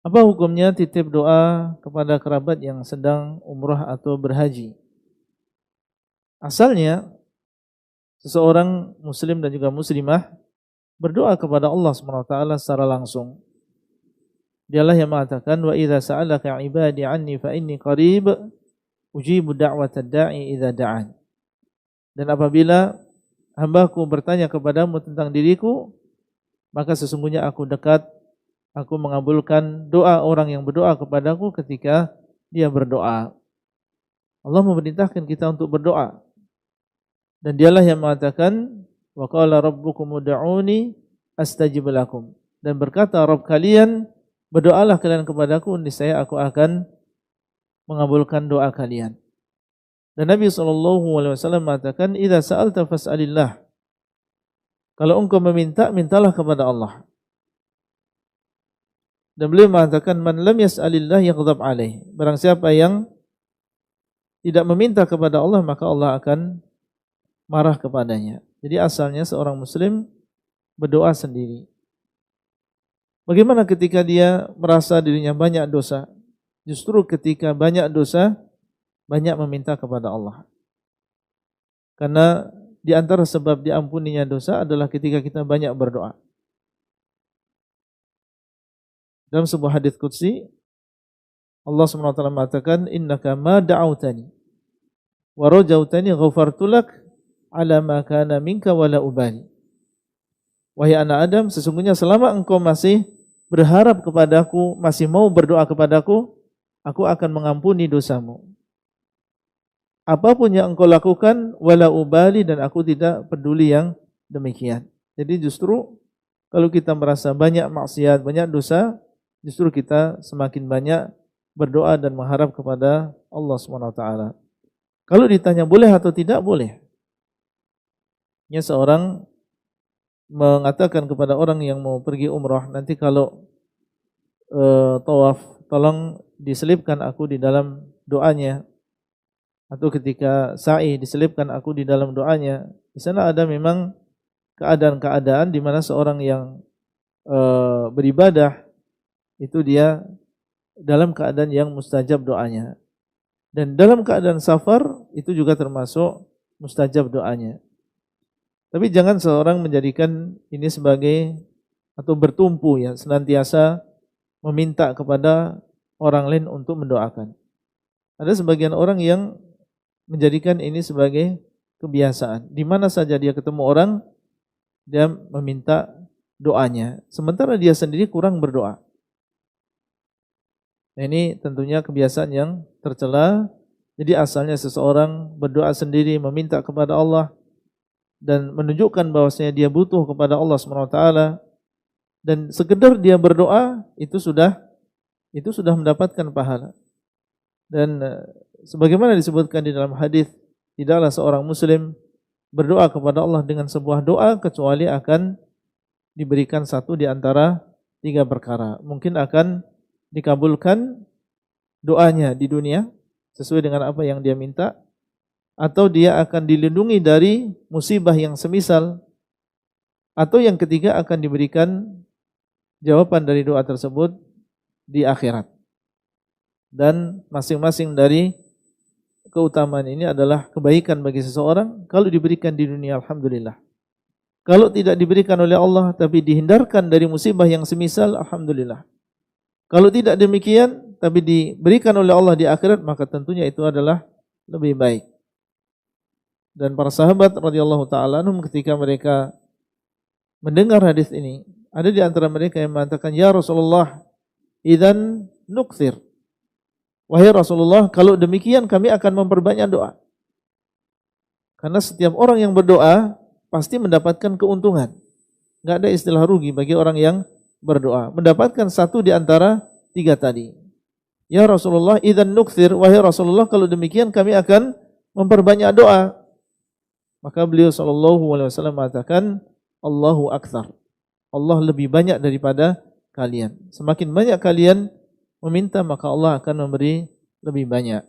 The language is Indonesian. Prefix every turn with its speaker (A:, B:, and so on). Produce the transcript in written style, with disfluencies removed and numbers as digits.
A: Apa hukumnya titip doa kepada kerabat yang sedang umrah atau berhaji? Asalnya seseorang muslim dan juga muslimah berdoa kepada Allah SWT secara langsung. Dialah yang mengatakan, wa idza sa'alaka 'ibadi 'anni fa inni qarib ujibu da'watad da'i idza da'an. Dan apabila hambaku bertanya kepadamu tentang diriku, maka sesungguhnya aku dekat, aku mengabulkan doa orang yang berdoa kepadaku ketika dia berdoa. Allah memerintahkan kita untuk berdoa. Dan dialah yang mengatakan, wa qala rabbukum ud'uni astajib lakum. Dan berkata Rabb kalian, berdoalah kalian kepadaku, niscaya aku akan mengabulkan doa kalian. Dan Nabi SAW mengatakan, idza sa'alta fas'alillah. Kalau engkau meminta, mintalah kepada Allah. Dan beliau mengatakan, man lam yas'alillah yaghdab alaih. Barang siapa yang tidak meminta kepada Allah, maka Allah akan marah kepadanya. Jadi asalnya seorang muslim berdoa sendiri. Bagaimana ketika dia merasa dirinya banyak dosa? Justru ketika banyak dosa, banyak meminta kepada Allah. Karena di antara sebab diampuninya dosa adalah ketika kita banyak berdoa. Dalam sebuah hadits qudsi, Allah SWT mengatakan, innaka ma da'autani wa rajautani ghafartu lak ala ma kana minka wala ubali. Wahai anak Adam, sesungguhnya selama engkau masih berharap kepadaku, masih mau berdoa kepadaku, aku akan mengampuni dosamu. Apapun yang engkau lakukan, wala ubali, dan aku tidak peduli yang demikian. Jadi justru kalau kita merasa banyak maksiat, banyak dosa, justru kita semakin banyak berdoa dan mengharap kepada Allah SWT. Kalau ditanya boleh atau tidak, boleh. Seorang mengatakan kepada orang yang mau pergi umrah, nanti kalau tawaf, tolong diselipkan aku di dalam doanya, atau ketika sa'i diselipkan aku di dalam doanya. Di sana ada memang keadaan-keadaan di mana seorang yang beribadah itu dia dalam keadaan yang mustajab doanya, dan dalam keadaan safar itu juga termasuk mustajab doanya. Tapi jangan seorang menjadikan ini sebagai atau bertumpu ya, senantiasa meminta kepada orang lain untuk mendoakan. Ada sebagian orang yang menjadikan ini sebagai kebiasaan. Di mana saja dia ketemu orang, dia meminta doanya, sementara dia sendiri kurang berdoa. Nah, ini tentunya kebiasaan yang tercela. Jadi asalnya seseorang berdoa sendiri, meminta kepada Allah, dan menunjukkan bahwasanya dia butuh kepada Allah SWT, dan sekedar dia berdoa itu sudah mendapatkan pahala. Dan sebagaimana disebutkan di dalam hadis, tidaklah seorang muslim berdoa kepada Allah dengan sebuah doa kecuali akan diberikan satu di antara 3 perkara. Mungkin akan dikabulkan doanya di dunia sesuai dengan apa yang dia minta, atau dia akan dilindungi dari musibah yang semisal, atau yang ketiga akan diberikan jawaban dari doa tersebut di akhirat. Dan masing-masing dari keutamaan ini adalah kebaikan bagi seseorang. Kalau diberikan di dunia, alhamdulillah. Kalau tidak diberikan oleh Allah tapi dihindarkan dari musibah yang semisal, alhamdulillah. Kalau tidak demikian tapi diberikan oleh Allah di akhirat, maka tentunya itu adalah lebih baik. Dan para sahabat radhiyallahu taala anhum ketika mereka mendengar hadis ini, ada di antara mereka yang mengatakan, ya Rasulullah, idzan nukthir. Wahai Rasulullah, kalau demikian kami akan memperbanyak doa. Karena setiap orang yang berdoa pasti mendapatkan keuntungan. Enggak ada istilah rugi bagi orang yang berdoa. Mendapatkan satu di antara 3 tadi. Ya Rasulullah, idzan nukthir. Wahai Rasulullah, kalau demikian kami akan memperbanyak doa. Maka beliau SAW mengatakan, Allahu aktsar. Allah lebih banyak daripada kalian. Semakin banyak kalian meminta, maka Allah akan memberi lebih banyak.